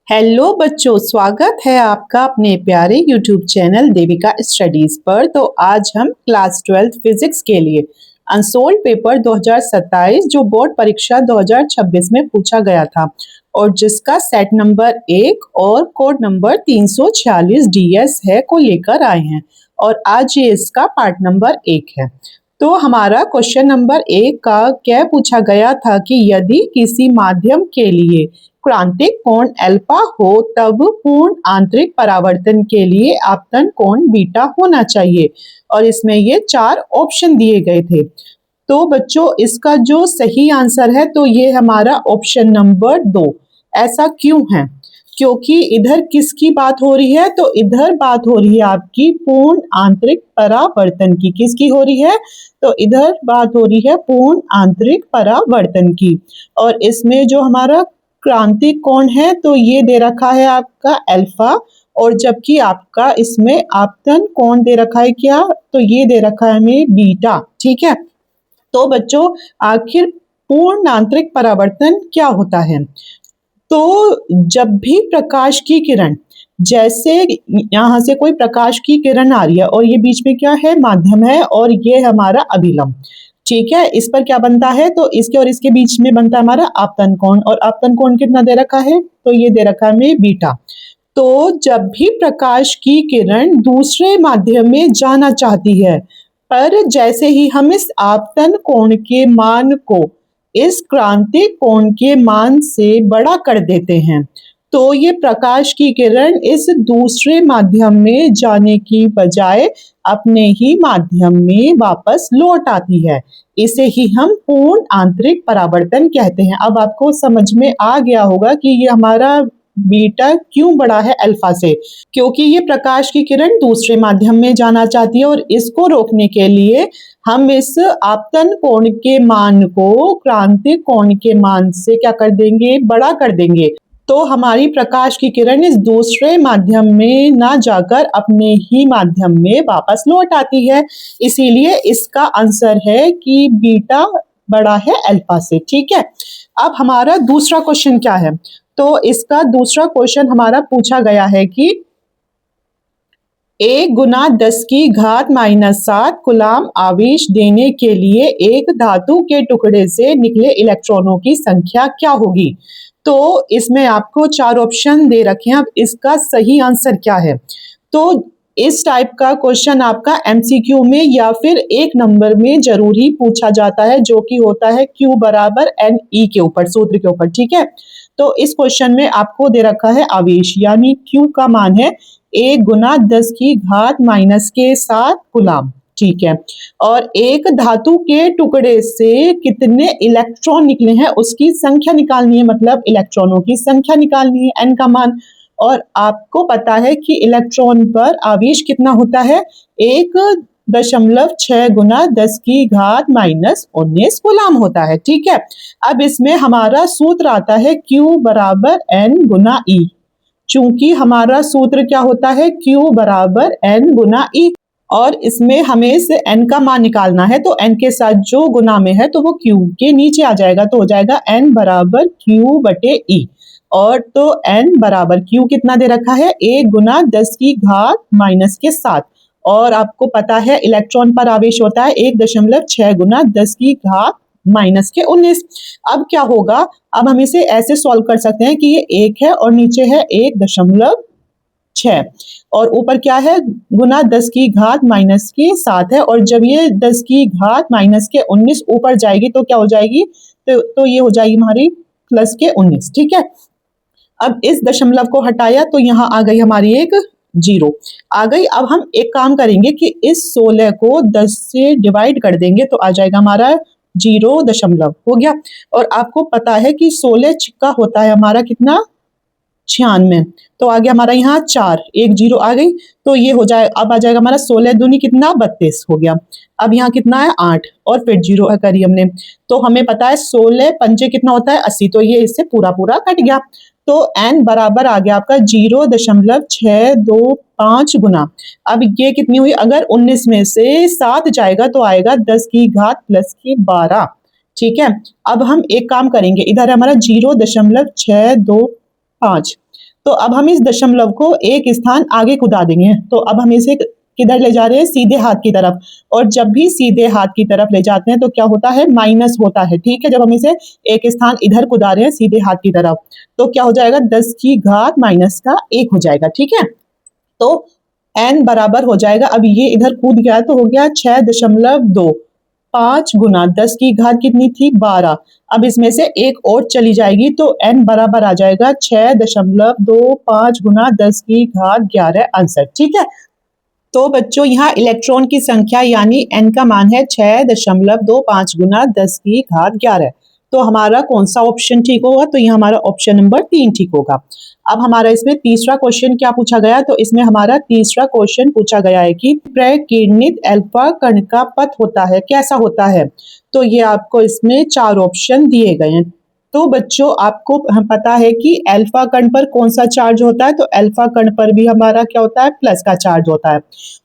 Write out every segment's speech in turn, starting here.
Hello बच्चों, स्वागत है आपका अपने प्यारे यूट्यूब चैनल देविका स्टडीज पर। तो आज हम क्लास 12 फिजिक्स के लिए अनसोल्ड पेपर 2027 जो बोर्ड परीक्षा 2026 में पूछा गया था और जिसका सेट नंबर 1 और कोड नंबर 346 डीएस है को लेकर आए हैं और आज ये इसका पार्ट नंबर 1 है। तो हमारा क्वेश्चन नंबर 1 का क्या पूछा गया था कि यदि किसी माध्यम के लिए क्रांतिक कोण अल्फा हो तब पूर्ण आंतरिक परावर्तन के लिए आपतन कोण बीटा होना चाहिए और इसमें ये 4 ऑप्शन दिए गए थे। तो बच्चों इसका जो सही आंसर है तो ये हमारा ऑप्शन नंबर 2। ऐसा क्यों है? क्योंकि इधर किसकी बात हो रही है? तो इधर बात हो रही है आपकी पूर्ण आंतरिक परावर्तन की। किसकी हो रही है? तो इधर बात हो रही है पूर्ण आंतरिक परावर्तन की। और इसमें जो हमारा क्रांतिक कोण है तो ये दे रखा है आपका अल्फा और जबकि आपका इसमें आपतन कोण दे रखा है क्या? तो ये दे रखा है हमें बीटा। ठीक है, तो बच्चों आखिर पूर्ण आंतरिक परावर्तन क्या होता है? तो जब भी प्रकाश की किरण, जैसे यहाँ से कोई प्रकाश की किरण आ रही है और ये बीच में क्या है? माध्यम है और ये हमारा अभिलंब। ठीक है, इस पर क्या बनता है? तो इसके और इसके बीच में बनता है हमारा आपतन कोण और आपतन कोण कितना दे रखा है? तो ये दे रखा है हमें बीटा। तो जब भी प्रकाश की किरण दूसरे माध्यम में जाना चाहती है पर जैसे ही हम इस आपतन कोण के मान को इस क्रांतिक कोण के मान से बड़ा कर देते हैं तो ये प्रकाश की किरण इस दूसरे माध्यम में जाने की बजाय अपने ही माध्यम में वापस लौट आती है। इसे ही हम पूर्ण आंतरिक परावर्तन कहते हैं। अब आपको समझ में आ गया होगा कि ये हमारा बीटा क्यों बड़ा है अल्फा से, क्योंकि ये प्रकाश की किरण दूसरे माध्यम में जाना चाहती है और इसको रोकने के लिए हम इस आपतन कोण के मान को क्रांतिक कोण के मान से क्या कर देंगे? बड़ा कर देंगे। तो हमारी प्रकाश की किरण इस दूसरे माध्यम में ना जाकर अपने ही माध्यम में वापस लौट आती है। इसीलिए इसका आंसर है कि बीटा बड़ा है अल्फा से। ठीक है, अब हमारा दूसरा क्वेश्चन क्या है? तो इसका दूसरा क्वेश्चन हमारा पूछा गया है कि 1 गुना 10 की घात -7 कूलाम आवेश देने के लिए एक धातु के टुकड़े से निकले इलेक्ट्रॉनों की संख्या क्या होगी? तो इसमें आपको 4 ऑप्शन दे रखे हैं। अब इसका सही आंसर क्या है? तो इस टाइप का क्वेश्चन आपका एमसीक्यू में या फिर 1 नंबर में जरूर ही पूछा जाता है जो कि होता है Q बराबर NE के ऊपर, सूत्र के ऊपर। ठीक है, तो इस क्वेश्चन में आपको दे रखा है आवेश यानी Q का मान है 1 गुना 10 की घात -7 कूलाम। ठीक है, और एक धातु के टुकड़े से कितने इलेक्ट्रॉन निकले हैं उसकी संख्या निकालनी है, मतलब इलेक्ट्रॉनों की संख्या निकालनी है, n का मान। और आपको पता है कि इलेक्ट्रॉन पर आवेश कितना होता है? 1.6 गुना 10 की घात -19 कूलाम होता है। ठीक है, अब इसमें हमारा सूत्र आता है Q बराबर N गुना E। चूंकि हमारा सूत्र क्या होता है? Q बराबर N गुना E और इसमें हमें इस n का मान निकालना है तो n के साथ जो गुना में है तो वो q के नीचे आ जाएगा, तो हो जाएगा n बराबर q बटे e। और तो n बराबर q कितना दे रखा है? 1 गुना 10 की घात -7 और आपको पता है इलेक्ट्रॉन पर आवेश होता है 1.6 गुना 10 की घात -19। अब क्या होगा? अब हम इसे ऐसे सॉल्व कर सकते हैं कि ये 1 है और नीचे है 1.6 और ऊपर क्या है? गुना 10 की घात -7 है और जब ये 10 की घात -19 ऊपर जाएगी तो क्या हो जाएगी? तो ये हो जाएगी हमारी +19। ठीक है, अब इस दशमलव को हटाया तो यहाँ आ गई हमारी एक 0 आ गई। अब हम एक काम करेंगे कि इस 16 को 10 से डिवाइड कर देंगे तो आ जाएगा हमारा 0 दशमलव, हो गया। और आपको पता है कि 16 छिक्का होता है हमारा कितना? 96। तो आ गया हमारा यहाँ 4, एक 0 आ गई तो ये हो जाए, अब आ जाएगा हमारा 16 दूनी कितना? 32 हो गया। अब यहाँ कितना है? 8 और फिर 0 करी हमने तो हमें पता है 16 पंजे कितना होता है? 80, तो ये इससे पूरा पूरा कट गया। तो n बराबर आ गया आपका 0.625 गुना। अब ये कितनी हुई? अगर 19 में से 7 जाएगा तो आएगा 10 की घात +12। ठीक है, अब हम एक काम करेंगे, इधर हमारा 0.625 तो अब हम इस दशमलव को एक स्थान आगे कुदा देंगे। तो अब हम इसे किधर ले जा रहे हैं, सीधे हाथ की तरफ। और जब भी सीधे हाथ की तरफ ले जाते हैं तो क्या होता है, माइनस होता है। ठीक है, जब हम इसे एक स्थान इधर कुदा रहे हैं सीधे हाथ की तरफ, तो क्या हो जाएगा, 10 की घात माइनस का 1 हो जाएगा। ठीक है, तो n बराबर हो जाएगा, अब ये इधर कूद गया तो हो गया 6.2। 5 गुना 10 की घात कितनी थी, 12। अब इसमें से एक और चली जाएगी तो n बराबर आ जाएगा 6.25 गुना 10 की घात 11 आंसर। ठीक है, तो बच्चों यहाँ इलेक्ट्रॉन की संख्या यानी n का मान है 6.25 गुना 10 की घात 11। तो हमारा कौन सा ऑप्शन ठीक होगा, तो ये हमारा ऑप्शन नंबर 3 ठीक होगा। अब हमारा इसमें तीसरा क्वेश्चन क्या पूछा गया, तो इसमें हमारा तीसरा क्वेश्चन पूछा गया है कि प्रकीर्णित अल्फा कण का पथ होता है, कैसा होता है। तो ये आपको इसमें 4 ऑप्शन दिए गए हैं। तो बच्चों आपको पता है कि अल्फा कण पर कौन सा चार्ज होता है, तो अल्फा कण पर भी हमारा क्या होता है, प्लस का चार्ज होता है।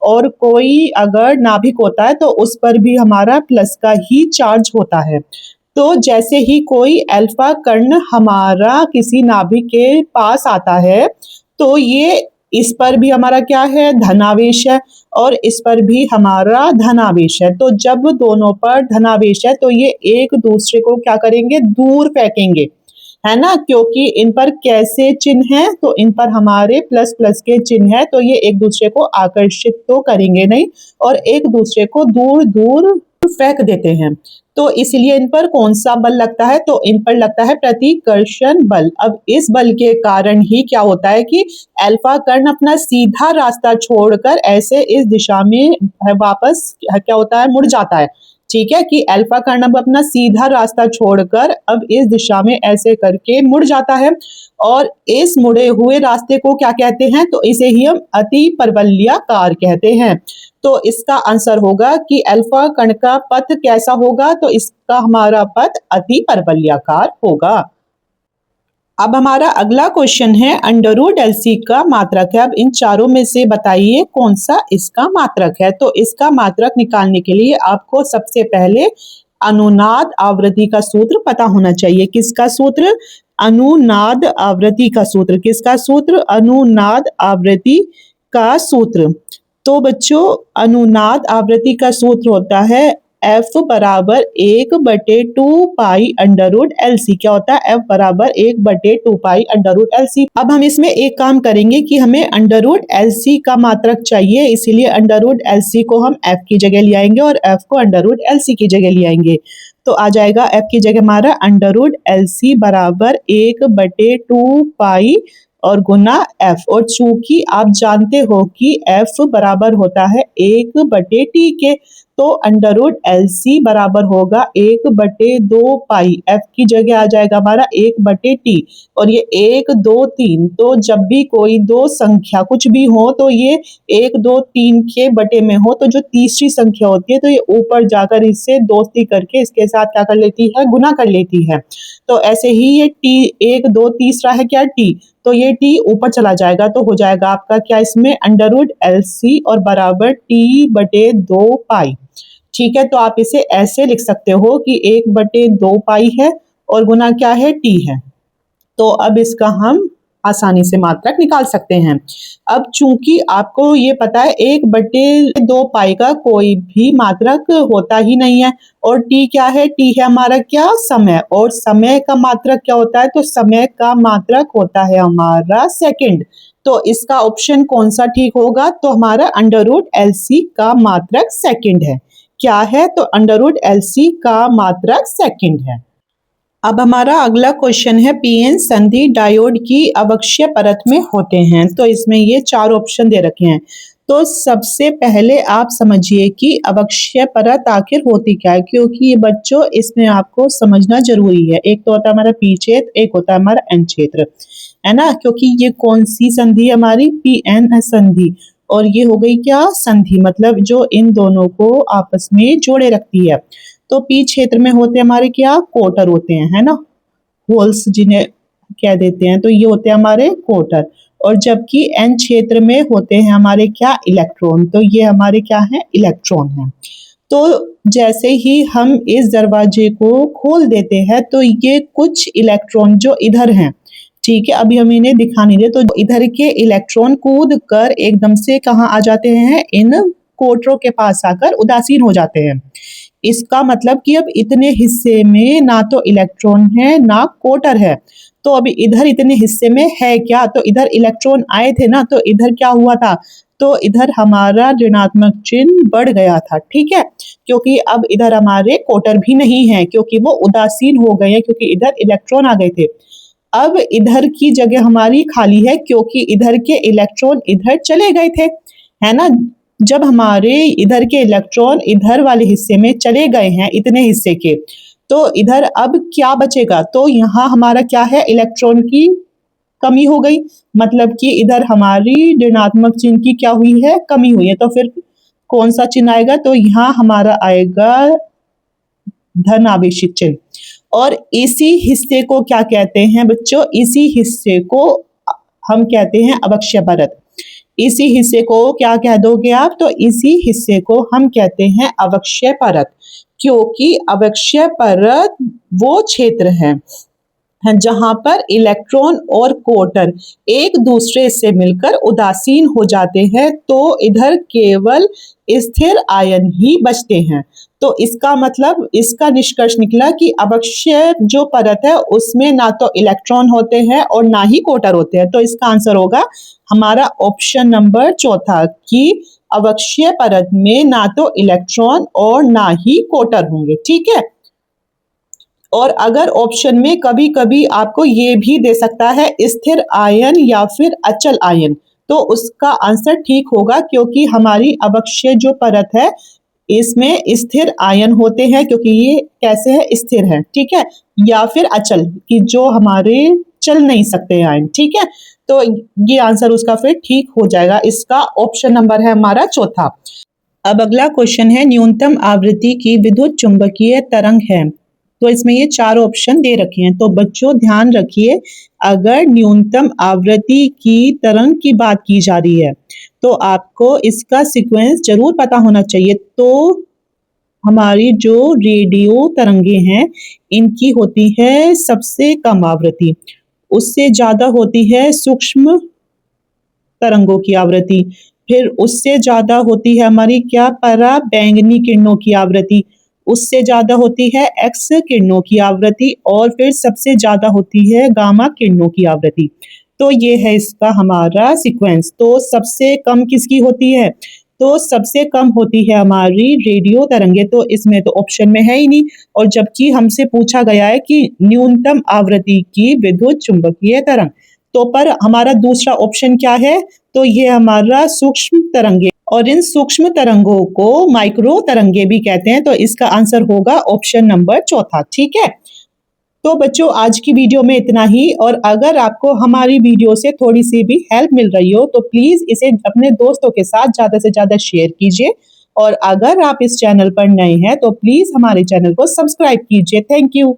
और कोई अगर नाभिक होता है तो उस पर भी हमारा प्लस का ही चार्ज होता है। तो जैसे ही कोई अल्फा कण हमारा किसी नाभिक के पास आता है तो ये इस पर भी हमारा क्या है, धनावेश है, और इस पर भी हमारा धनावेश है। तो जब दोनों पर धनावेश है तो ये एक दूसरे को क्या करेंगे, दूर फेंकेंगे, है ना, क्योंकि इन पर कैसे चिन्ह है, तो इन पर हमारे प्लस प्लस के चिन्ह है, तो ये एक दूसरे को आकर्षित तो करेंगे नहीं और एक दूसरे को दूर दूर फेंक देते हैं। तो इसलिए इन पर कौन सा बल लगता है, तो इन पर लगता है प्रतिकर्षण बल। अब इस बल के कारण ही क्या होता है कि अल्फा कण अपना सीधा रास्ता छोड़कर ऐसे इस दिशा में वापस क्या होता है, मुड़ जाता है। ठीक है, कि अल्फा कण अब अपना सीधा रास्ता छोड़कर अब इस दिशा में ऐसे करके मुड़ जाता है, और इस मुड़े हुए रास्ते को क्या कहते हैं, तो इसे ही हम अति परवलयाकार कहते हैं। तो इसका आंसर होगा कि अल्फा कण का पथ कैसा होगा, तो इसका हमारा पथ अति परवलयाकार होगा। अब हमारा अगला क्वेश्चन है अंडर रूट LC का मात्रक है। अब इन चारों में से बताइए कौन सा इसका मात्रक है। तो इसका मात्रक निकालने के लिए आपको सबसे पहले अनुनाद आवृत्ति का सूत्र पता होना चाहिए। किसका सूत्र, अनुनाद आवृत्ति का सूत्र। किसका सूत्र, अनुनाद आवृत्ति का सूत्र। तो बच्चों अनुनाद आवृत्ति का सूत्र होता है F बराबर 1/2 पाई अंडर रूट LC। क्या होता है, F बराबर 1/2 पाई अंडर रूट LC। अब हम इसमें एक काम करेंगे कि हमें अंडर रूट LC का मात्रक चाहिए, इसीलिए अंडर रूट LC को हम F की जगह ले आएंगे और F को अंडर रूट LC की जगह ले आएंगे। तो आ जाएगा F की जगह हमारा अंडर रूट LC बराबर 1/2 पाई और गुना F। और चूंकि आप जानते हो कि F बराबर होता है 1/T के, तो अंडर रूट LC बराबर होगा 1/2 पाई। F की जगह आ जाएगा हमारा 1/T, और ये 1 2 3। तो जब भी कोई दो संख्या कुछ भी हो तो ये 1 2 3 के बटे में हो, तो जो तीसरी संख्या होती है तो ये ऊपर जाकर इससे दोस्ती करके इसके साथ क्या कर लेती है, गुना कर लेती है। तो ऐसे ही ये T 1 2 तीसरा है क्या, T, तो ये T ऊपर चला जाएगा, तो हो जाएगा आपका क्या इसमें अंडर रूट LC और बराबर T/2 पाई। ठीक है, तो आप इसे ऐसे लिख सकते हो कि 1/2 पाई है और गुना क्या है, T है। तो अब इसका हम आसानी से मात्रक निकाल सकते हैं। अब चूंकि आपको ये पता है 1/2 पाई का कोई भी मात्रक होता ही नहीं है, और T क्या है, T है हमारा क्या, समय, और समय का मात्रक क्या होता है, तो समय का मात्रक होता है हमारा सेकंड। तो इसका ऑप्शन कौन सा ठीक होगा, तो हमारा अंडर रूट LC का मात्रक सेकंड है। क्या है, तो अंडर रूट LC का मात्रक सेकंड है। अब हमारा अगला क्वेश्चन है पीएन संधि डायोड की अवक्षय परत में होते हैं। तो इसमें ये 4 ऑप्शन दे रखे हैं। तो सबसे पहले आप समझिए कि अवक्षय परत आखिर होती क्या है, क्योंकि ये बच्चों इसमें आपको समझना जरूरी है। एक तो होता है हमारा पी क्षेत्र, एक होता है हमारा एन क्षेत्र, है ना, क्योंकि ये कौन सी संधि है हमारी, पीएन संधि, और ये हो गई क्या, संधि, मतलब जो इन दोनों को आपस में जोड़े रखती है। तो पी क्षेत्र में होते हैं हमारे क्या, कोटर होते हैं, है ना, होल्स जिन्हें कह देते हैं, तो ये होते हैं हमारे कोटर। और जबकि एन क्षेत्र में होते हैं हमारे क्या, इलेक्ट्रॉन, तो ये हमारे क्या है, इलेक्ट्रॉन है। तो जैसे ही हम इस दरवाजे को खोल देते हैं तो ये कुछ इलेक्ट्रॉन जो इधर हैं ठीक है, अभी हम इन्हें दिखा नहीं रहे, तो इधर के इलेक्ट्रॉन कूद कर एकदम से कहाँ आ जाते हैं, इन कोटरों के पास आकर उदासीन हो जाते हैं। इसका मतलब कि अब इतने हिस्से में ना तो इलेक्ट्रॉन है ना कोटर है, तो अभी इधर इतने हिस्से में है क्या, तो इधर इलेक्ट्रॉन आए थे ना, तो इधर क्या हुआ था, तो इधर हमारा ऋणात्मक चिन्ह बढ़ गया था। ठीक है, क्योंकि अब इधर हमारे कोटर भी नहीं है, क्योंकि वो उदासीन हो गए हैं, क्योंकि इधर इलेक्ट्रॉन आ गए थे। अब इधर की जगह हमारी खाली है, क्योंकि इधर के इलेक्ट्रॉन इधर चले गए थे, है ना। जब हमारे इधर के इलेक्ट्रॉन इधर वाले हिस्से में चले गए हैं, इतने हिस्से के, तो इधर अब क्या बचेगा, तो यहाँ हमारा क्या है, इलेक्ट्रॉन की कमी हो गई, मतलब कि इधर हमारी ऋणात्मक चिन्ह की क्या हुई है, कमी हुई है। तो फिर कौन सा चिन्ह आएगा, तो यहाँ हमारा आएगा धन आवेशित चिन्ह। और इसी हिस्से को क्या कहते हैं बच्चों, इसी हिस्से को हम कहते हैं अवक्षय परत। इसी हिस्से को क्या कह दोगे आप, तो इसी हिस्से को हम कहते हैं अवक्षय परत, क्योंकि अवक्षय परत वो क्षेत्र है जहां पर इलेक्ट्रॉन और क्वार्टर एक दूसरे से मिलकर उदासीन हो जाते हैं, तो इधर केवल स्थिर आयन ही बचते हैं। तो इसका मतलब, इसका निष्कर्ष निकला कि अवक्षय जो परत है उसमें ना तो इलेक्ट्रॉन होते हैं और ना ही क्वार्टर होते हैं। तो इसका आंसर होगा हमारा ऑप्शन नंबर चौथा, कि अवक्षय परत में ना तो इलेक्ट्रॉन और ना ही क्वार्टर होंगे। ठीक है, और अगर ऑप्शन में कभी कभी आपको ये भी दे सकता है स्थिर आयन या फिर अचल आयन, तो उसका आंसर ठीक होगा, क्योंकि हमारी अवक्षय जो परत है इसमें स्थिर आयन होते हैं, क्योंकि ये कैसे है, स्थिर है। ठीक है, या फिर अचल, कि जो हमारे चल नहीं सकते आयन। ठीक है, तो ये आंसर उसका फिर ठीक हो जाएगा, इसका ऑप्शन नंबर है हमारा चौथा। अब अगला क्वेश्चन है, न्यूनतम आवृत्ति की विद्युत चुंबकीय तरंग है, तो इसमें ये चार ऑप्शन दे रखे हैं। तो बच्चों ध्यान रखिए, अगर न्यूनतम आवृत्ति की तरंग की बात की जा रही है तो आपको इसका सीक्वेंस जरूर पता होना चाहिए। तो हमारी जो रेडियो तरंगे हैं इनकी होती है सबसे कम आवृत्ति, उससे ज्यादा होती है सूक्ष्म तरंगों की आवृत्ति, फिर उससे ज्यादा होती है हमारी क्या, पराबैंगनी किरणों की आवृत्ति, उससे ज्यादा होती है एक्स किरणों की आवृत्ति, और फिर सबसे ज्यादा होती है गामा किरणों की आवृत्ति। तो ये है इसका हमारा सीक्वेंस। तो सबसे कम किसकी होती है, तो सबसे कम होती है हमारी रेडियो तरंगे, तो इसमें तो ऑप्शन में है ही नहीं। और जबकि हमसे पूछा गया है कि न्यूनतम आवृत्ति की विद्युत चुंबकीय तरंग, तो पर हमारा दूसरा ऑप्शन क्या है, तो ये हमारा सूक्ष्म तरंगे, और इन सूक्ष्म तरंगों को माइक्रो तरंगे भी कहते हैं। तो इसका आंसर होगा ऑप्शन नंबर चौथा। ठीक है, तो बच्चों आज की वीडियो में इतना ही, और अगर आपको हमारी वीडियो से थोड़ी सी भी हेल्प मिल रही हो तो प्लीज इसे अपने दोस्तों के साथ ज्यादा से ज्यादा शेयर कीजिए, और अगर आप इस चैनल पर नए हैं तो प्लीज हमारे चैनल को सब्सक्राइब कीजिए। Thank you.